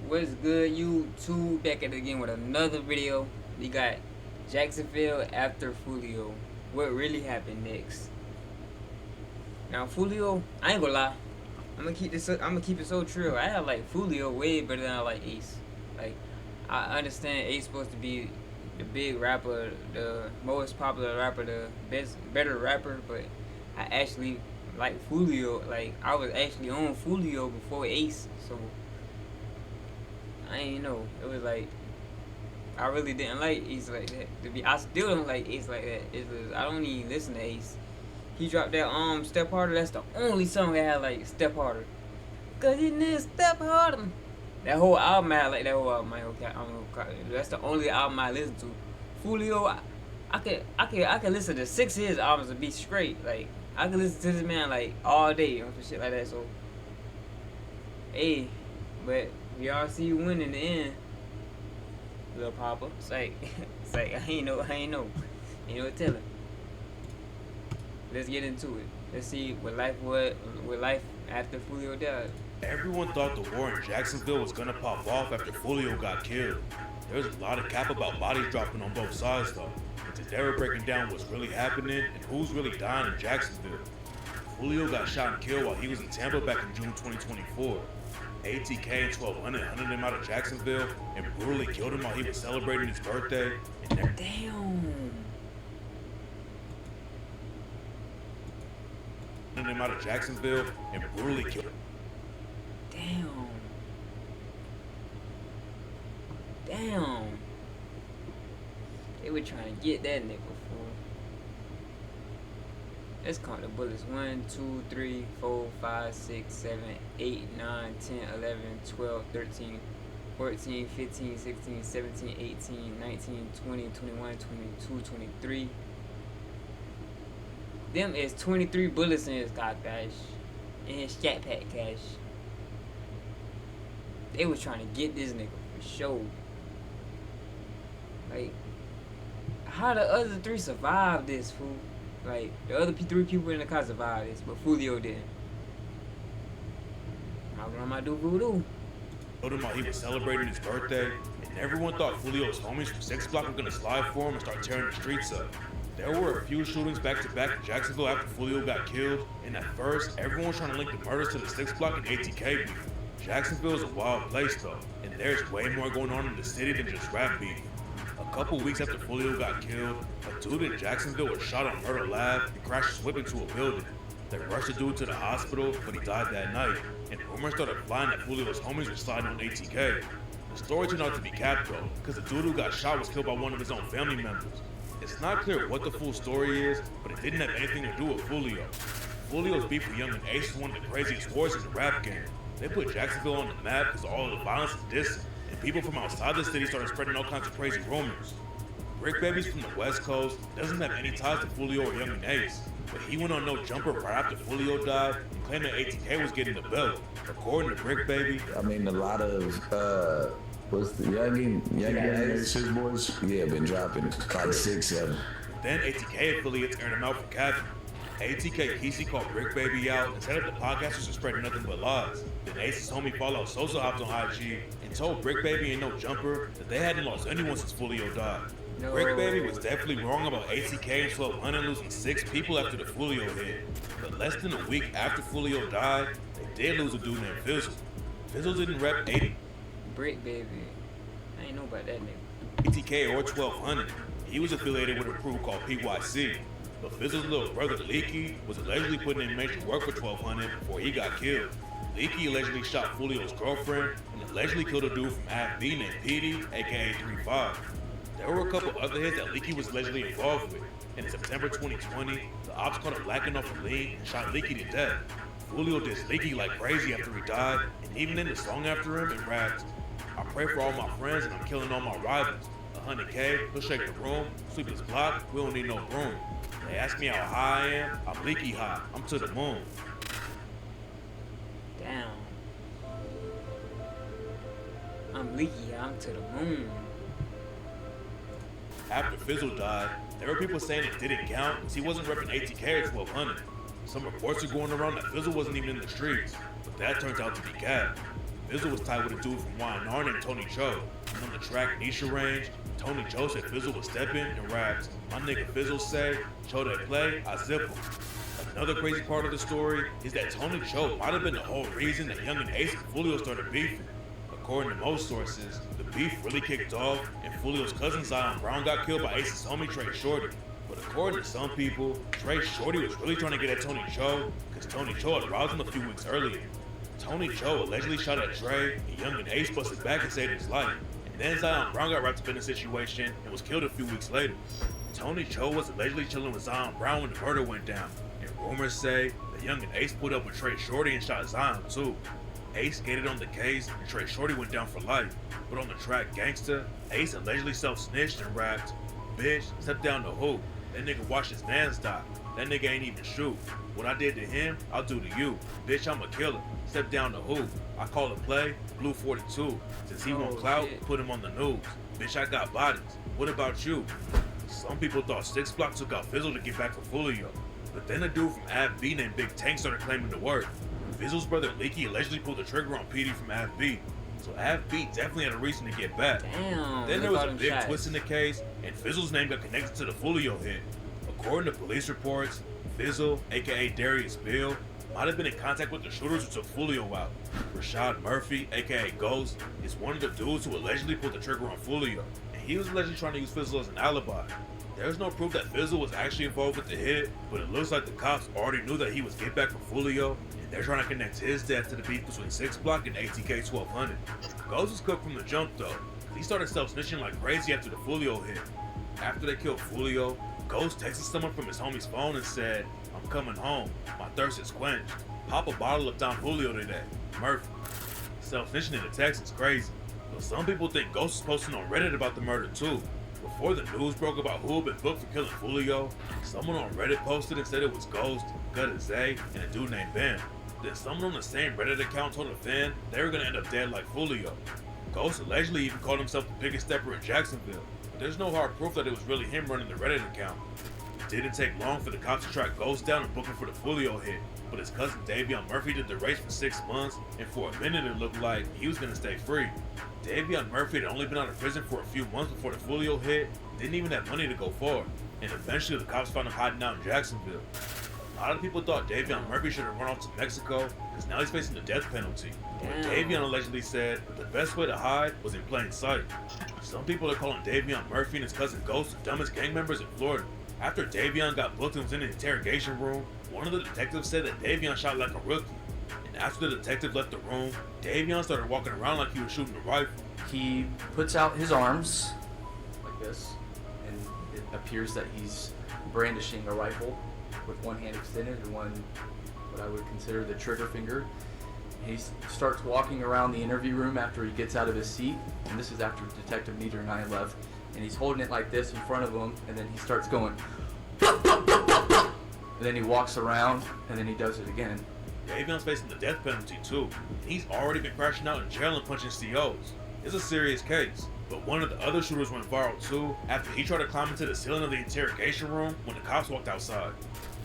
What's good, YouTube? Back at it again with another video. We got Jacksonville after Foolio. What really happened next? Now Foolio, I ain't gonna lie. I'm gonna keep this. I'm gonna keep it so true. I have like Foolio way better than I like Ace. Like, I understand Ace supposed to be the big rapper, the most popular rapper, the best, better rapper, but I actually like Foolio. Like, I was actually on Foolio before Ace, so I ain't know. It was like I really didn't like Ace like that. I still don't like Ace like that. I don't even listen to Ace. He dropped that Step Harder. That's the only song I had like Step Harder. Cause you need to step harder. That whole album I like that whole album. That's the only album I listen to. Foolio, I could listen to 6 of his albums and be straight. Like, I could listen to this man like all day or some shit like that. So, hey, but we all see you win in the end, little Papa. It's like I ain't know, ain't no telling. Let's get into it. Let's see what life after Foolio died. Everyone thought the war in Jacksonville was gonna pop off after Foolio got killed. There's a lot of cap about bodies dropping on both sides though. And today we're breaking down what's really happening and who's really dying in Jacksonville. Foolio got shot and killed while he was in Tampa back in June 2024. ATK and 1200 hunted him out of Jacksonville and brutally killed him while he was celebrating his birthday. And Damn. hunted him out of Jacksonville and brutally killed him. Damn. They were trying to get that nigga for. Let's count the bullets. 1, 2, 3, 4, 5, 6, 7, 8, 9, 10, 11, 12, 13, 14, 15, 16, 17, 18, 19, 20, 21, 22, 23. Them is 23 bullets in his cock, guys. In his scat pack, cash. They was trying to get this nigga for sure. Like, how the other 3 survived this, fool? Like, the other 3 people in the car survived this, but Foolio didn't. My grandma do voodoo. Told him while he was celebrating his birthday, and everyone thought Foolio's homies from 6 Block were gonna slide for him and start tearing the streets up. There were a few shootings back to back in Jacksonville after Foolio got killed, and at first, everyone was trying to link the murders to the 6 Block and ATK beef. Jacksonville is a wild place though, and there's way more going on in the city than just rap beef. A couple weeks after Foolio got killed, a dude in Jacksonville was shot on Murder Lab and crashed his whip into a building. They rushed the dude to the hospital, but he died that night, and rumors started flying that Foolio's homies were sliding on ATK. The story turned out to be cap though, because the dude who got shot was killed by one of his own family members. It's not clear what the full story is, but it didn't have anything to do with Foolio. Foolio's beef with Young and Ace is one of the craziest wars in the rap game. They put Jacksonville on the map because all of the violence is distant, and people from outside the city started spreading all kinds of crazy rumors. Brick Baby's from the West Coast, doesn't have any ties to Foolio or Young and Ace, but he went on No Jumper right after Foolio died and claimed that ATK was getting the belt. According to Brick Baby, I mean, a lot of what's the Young and Ace, his boys, yeah, been dropping like 6 of them. Then ATK affiliates aired him out for capping. ATK Kesey called Brick Baby out and said that the podcasters are spreading nothing but lies. Then Ace's homie Fallout Sosa hopped on IG and told Brick Baby and No Jumper that they hadn't lost anyone since Foolio died. No. Brick Baby was definitely wrong about ATK and 1200 losing 6 people after the Foolio hit. But less than a week after Foolio died, they did lose a dude named Fizzle. Fizzle didn't rep 80. Brick Baby. I ain't know about that nigga. ATK or 1200. He was affiliated with a crew called PYC. But Fizzle's little brother Leaky was allegedly putting in major work for 1200 before he got killed. Leaky allegedly shot Foolio's girlfriend and allegedly killed a dude from Ave B named Petey, aka 35. There were a couple other hits that Leaky was allegedly involved with. In September 2020, the ops caught him lacking off a lean and shot Leaky to death. Foolio dissed Leaky like crazy after he died, and even in the song after him, it raps, "I pray for all my friends and I'm killing all my rivals. 100K, he'll shake the room, sweep his block, we don't need no broom. They ask me how high I am, I'm leaky high, I'm to the moon." Damn. I'm leaky, I'm to the moon. After Fizzle died, there were people saying it didn't count because he wasn't repping ATK or 1200. Some reports are going around that Fizzle wasn't even in the streets, but that turns out to be cap. Fizzle was tied with a dude from Y&R named Tony Cho. And on the track Nisha Range, Tony Cho said Fizzle was stepping and raps, "My nigga Fizzle say, Cho they play, I zip him." Another crazy part of the story is that Tony Cho might have been the whole reason that Young and Ace and Foolio started beefing. According to most sources, the beef really kicked off and Foolio's cousin Zion Brown got killed by Ace's homie Trey Shorty. But according to some people, Trey Shorty was really trying to get at Tony Cho because Tony Cho had robbed him a few weeks earlier. Tony Cho allegedly shot at Trey and Young and Ace busted back and saved his life. And then Zion Brown got wrapped up in the situation and was killed a few weeks later. Tony Cho was allegedly chilling with Zion Brown when the murder went down. And rumors say that Young and Ace pulled up with Trey Shorty and shot Zion too. Ace skated on the case and Trey Shorty went down for life. But on the track Gangsta, Ace allegedly self-snitched and rapped, "Bitch, step down the hoop. That nigga watched his mans die. That nigga ain't even shoot. What I did to him, I'll do to you. Bitch, I'm a killer. Step down the hoop. I call it play, Blue 42. Since he won't clout, put him on the news. Bitch, I got bodies. What about you?" Some people thought 6 Block took out Fizzle to get back for Foolio. But then a dude from Av B named Big Tank started claiming the work. Fizzle's brother Leaky allegedly pulled the trigger on PD from Av B. So Av B definitely had a reason to get back. Damn. Then there was a big twist in the case, and Fizzle's name got connected to the Foolio hit. According to police reports, Fizzle, aka Darius Bill, might have been in contact with the shooters who took Foolio out. Rashad Murphy, aka Ghost, is one of the dudes who allegedly pulled the trigger on Foolio, and he was allegedly trying to use Fizzle as an alibi. There's no proof that Fizzle was actually involved with the hit, but it looks like the cops already knew that he was get back for Foolio, and they're trying to connect his death to the beef between 6 Block and ATK 1200. Ghost was cooked from the jump though. He started self-snitching like crazy after the Foolio hit. After they killed Foolio, Ghost texted someone from his homie's phone and said, "I'm coming home. My thirst is quenched. Pop a bottle of Don Julio today. Murphy." Self-snitching in the text is crazy, but some people think Ghost is posting on Reddit about the murder too. Before the news broke about who had been booked for killing Foolio, someone on Reddit posted and said it was Ghost, Gutta Zay, and a dude named Ben. Then someone on the same Reddit account told a fan they were gonna end up dead like Foolio. Ghost allegedly even called himself the biggest stepper in Jacksonville, but there's no hard proof that it was really him running the Reddit account. It didn't take long for the cops to track Ghost down and book him for the Foolio hit, but his cousin Davion Murphy did the race for 6 months, and for a minute it looked like he was gonna stay free. Davion Murphy had only been out of prison for a few months before the Foolio hit, didn't even have money to go far, and eventually the cops found him hiding out in Jacksonville. A lot of people thought Davion Murphy should have run off to Mexico, because now he's facing the death penalty. But Davion allegedly said that the best way to hide was in plain sight. Some people are calling Davion Murphy and his cousin Ghost the dumbest gang members in Florida. After Davion got booked and was in the interrogation room, one of the detectives said that Davion shot like a rookie. And after the detective left the room, Davion started walking around like he was shooting a rifle. He puts out his arms like this, and it appears that he's brandishing a rifle with one hand extended and one, what I would consider the trigger finger. He starts walking around the interview room after he gets out of his seat, and this is after Detective Nieder and I left, and he's holding it like this in front of him, and then he starts going, and then he walks around, and then he does it again. Davion's facing the death penalty too, and he's already been crashing out in jail and punching COs. It's a serious case, but one of the other shooters went viral too after he tried to climb into the ceiling of the interrogation room when the cops walked outside.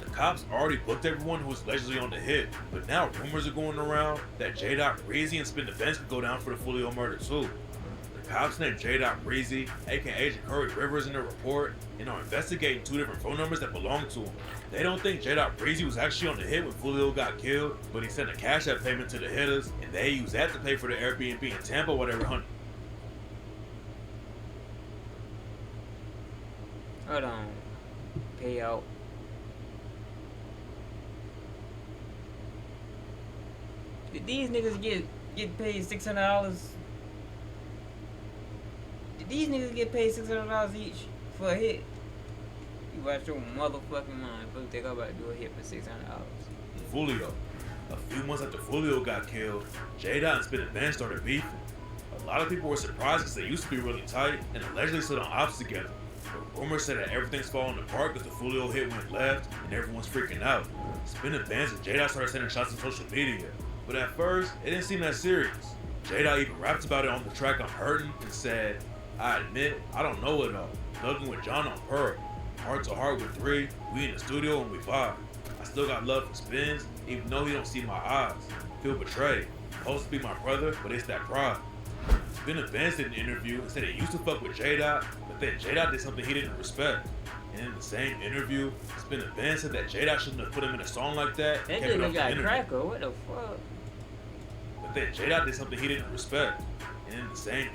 The cops already booked everyone who was allegedly on the hit, but now rumors are going around that J. Breezy and Spin Defense could go down for the Foolio murder too. The cops named J. Breezy, aka Curry Rivers, in their report and are investigating 2 different phone numbers that belong to him. They don't think J. Breezy was actually on the hit when Foolio got killed, but he sent a cash app payment to the hitters, and they used that to pay for the Airbnb in Tampa while they were hunting. Hold on. Payout. Did these niggas get paid $600? Did these niggas get paid $600 each for a hit? You watch your motherfucking mind. Folks think I'm about to do a hit for $600. Foolio. A few months after Foolio got killed, J-Dot and Spin and Ben started beefing. A lot of people were surprised because they used to be really tight and allegedly stood on ops together. But rumors said that everything's falling apart because the Foolio hit went left and everyone's freaking out. Spin and Ben and J-Dot started sending shots on social media. But at first, it didn't seem that serious. J-Dot even rapped about it on the track I'm Hurtin' and said, "I admit, I don't know it all. Thugging with John on Pearl. Heart to heart with 3, we in the studio and we vibe. I still got love for Spins, even though he don't see my eyes. Feel betrayed. Supposed to be my brother, but it's that pride. Spinner Benz did an interview and said he used to fuck with J-Dot, but then J-Dot did something he didn't respect. And in the same interview, Spinner Benz said that J-Dot shouldn't have put him in a song like that. That kept it nigga off the got internet. cracker. What the fuck? But then J-Dot did something he didn't respect. And in the same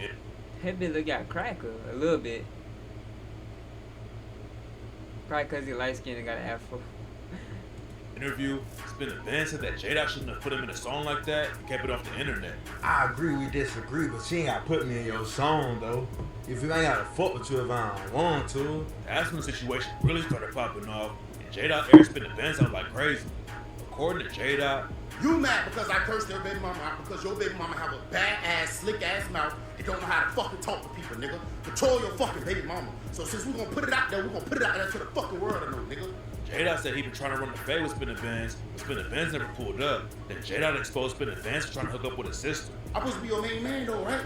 That bitch got cracker a little bit. Probably because he light skinned and got an afro. interview, Spinner Benz said that J-Dot shouldn't have put him in a song like that and kept it off the internet. I agree, we disagree, but she ain't gotta put me in your song though. If you ain't gotta fuck with you if I don't want to. That's when the situation really started popping off, and J-Dot aired Spinner Benz out like crazy. According to J-Dot, you mad because I cursed your baby mama out because your baby mama have a bad ass, slick ass mouth and don't know how to fucking talk to people, nigga. Control your fucking baby mama. So since we gonna put it out there, we gonna put it out there to the fucking world to know, nigga. J-Dot said he been trying to run the fade with Spinner Benz, but Spinner Benz never pulled up. Then J-Dot exposed Spinner Benz for trying to hook up with his sister. I'm supposed to be your main man though, right?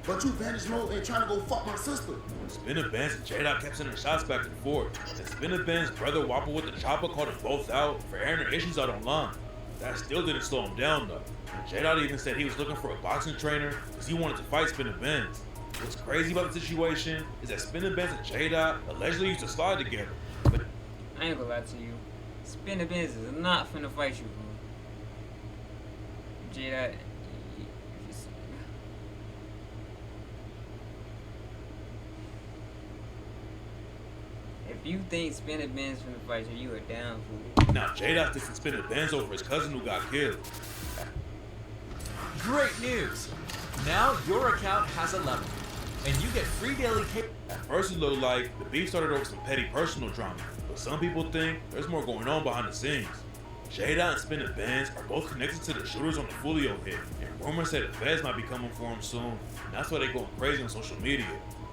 But you vanish mode and trying to go fuck my sister. Spinner Benz and J-Dot kept sending shots back and forth. Then Spinner Benz brother Wapple with the chopper called them both out for airing their issues out online. That still didn't slow him down though. And J-Dot even said he was looking for a boxing trainer because he wanted to fight Spinner Benz. What's crazy about the situation is that Spinner Benz and J-Dot allegedly used to slide together. But I ain't gonna lie to you. Spinner Benz is not finna fight you, bro. J-Dot. If you think Spinner Benz finna fight you, you are down for it. now J-Dot dissing Spinner Benz over his cousin who got killed. Great news! Now your account has a level, and you get free daily At first it looked like the beef started over some petty personal drama, but some people think there's more going on behind the scenes. J-Dot and Spinner Benz are both connected to the shooters on the Foolio hit, and rumors say the feds might be coming for him soon, and that's why they're going crazy on social media.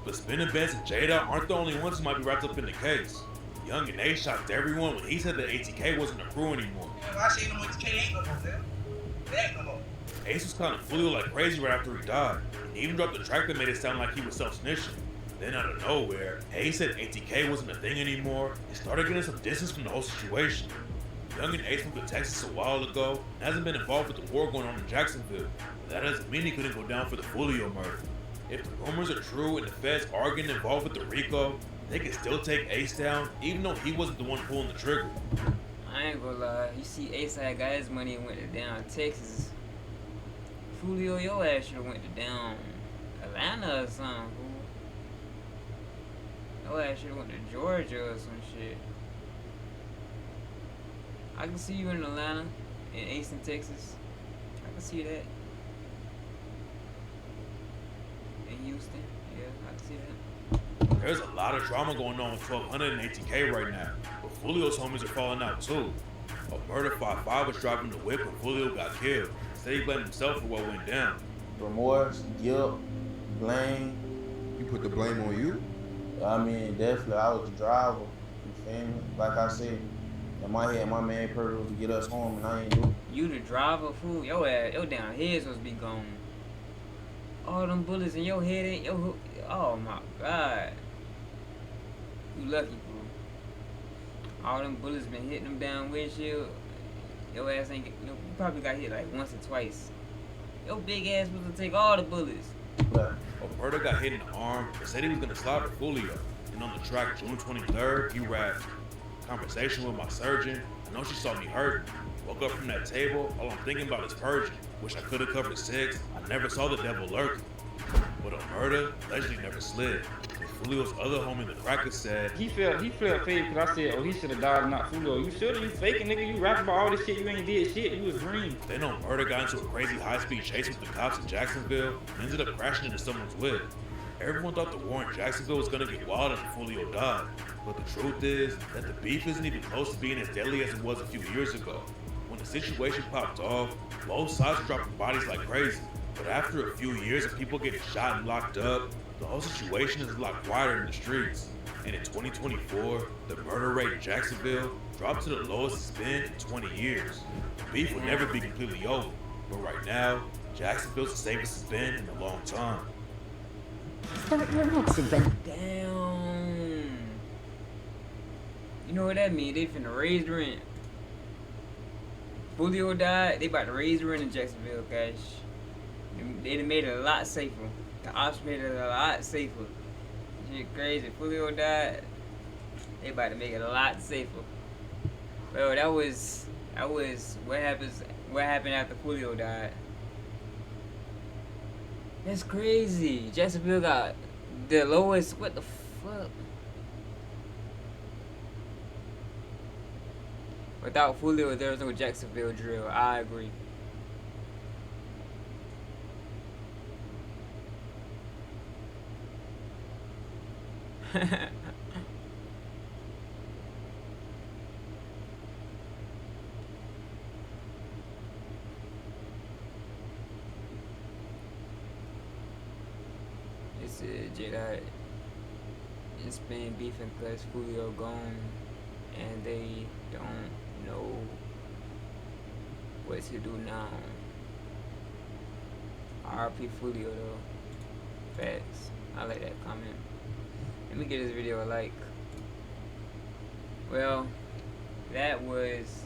But Spinner Benz and J-Dot aren't the only ones who might be wrapped up in the case. Young and A shocked everyone when he said that ATK wasn't a crew anymore. I seen him with ATK ain't no more, man. They ain't no more. Ace was kind of Foolio like crazy right after he died, and even dropped a track that made it sound like he was self-snitching. Then out of nowhere, Ace said ATK wasn't a thing anymore and started getting some distance from the whole situation. Young and Ace moved to Texas a while ago and hasn't been involved with the war going on in Jacksonville, but that doesn't mean he couldn't go down for the Foolio murder. If the rumors are true and the feds are getting involved with the RICO, they can still take Ace down even though he wasn't the one pulling the trigger. I ain't gonna lie. You see Ace had got his money and went to down Texas. Foolio, your ass should've went to down Atlanta or something, fool. Your ass should've went to Georgia or some shit. I can see you in Atlanta and Ace in Texas. I can see that. In Houston, yeah, I can see that. There's a lot of drama going on with 1200 and ATK right now, but Foolio's homies are falling out too. A murder 5-5 was driving the whip when Foolio got killed. Said he blamed himself for what went down. Remorse, guilt, blame. You put the blame on you? I mean, definitely, I was the driver. You feel me? Like I said, in my head, my main purpose was to get us home, and I ain't do it. You the driver, fool. Your ass, your down head supposed to be gone. All them bullets in your head ain't your hook. Oh my God. You lucky, fool. All them bullets been hitting them down windshield. Your ass ain't, you probably got hit like once or twice. Your big ass was to take all the bullets. Alberto got hit in the arm and said he was gonna slide for Foolio. And on the track June 23rd, he rapped, "Conversation with my surgeon. I know she saw me hurt. Woke up from that table, all I'm thinking about is purging. Wish I could have covered 6. I never saw the devil lurking." But Alberta allegedly never slid. And Foolio's other homie, the Cracker, said He felt fake because I said, oh, he should have died and not Foolio. You should have, you faking, nigga. You rapping about all this shit, you ain't did shit. You was green. Then Alberta got into a crazy high-speed chase with the cops in Jacksonville and ended up crashing into someone's whip. Everyone thought the war in Jacksonville was gonna get wild and Foolio died. But the truth is that the beef isn't even close to being as deadly as it was a few years ago. When the situation popped off, both sides were dropping bodies like crazy. But after a few years of people getting shot and locked up, the whole situation is a lot quieter in the streets. And in 2024, the murder rate in Jacksonville dropped to the lowest it's been in 20 years. The beef will never be completely over, but right now, Jacksonville's the safest it's been in a long time. Start your next event. Damn. You know what that mean? They finna raise the rent. Foolio died, they about to raise the rent in Jacksonville, guys. They done made it a lot safer. The ops made it a lot safer. Shit crazy. Foolio died. They about to make it a lot safer. Well, that was what happened after Foolio died. That's crazy. Jacksonville got the lowest. What the fuck? Without Foolio, there was no Jacksonville drill. I agree. It's Jedi. It's been beefing because Foolio gone, and they don't know what to do now. RP Foolio though. Facts. I like that comment. Let me give this video a like. Well, that was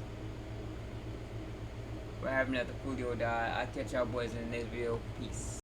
what happened after Foolio died. I'll catch y'all boys in the next video. Peace.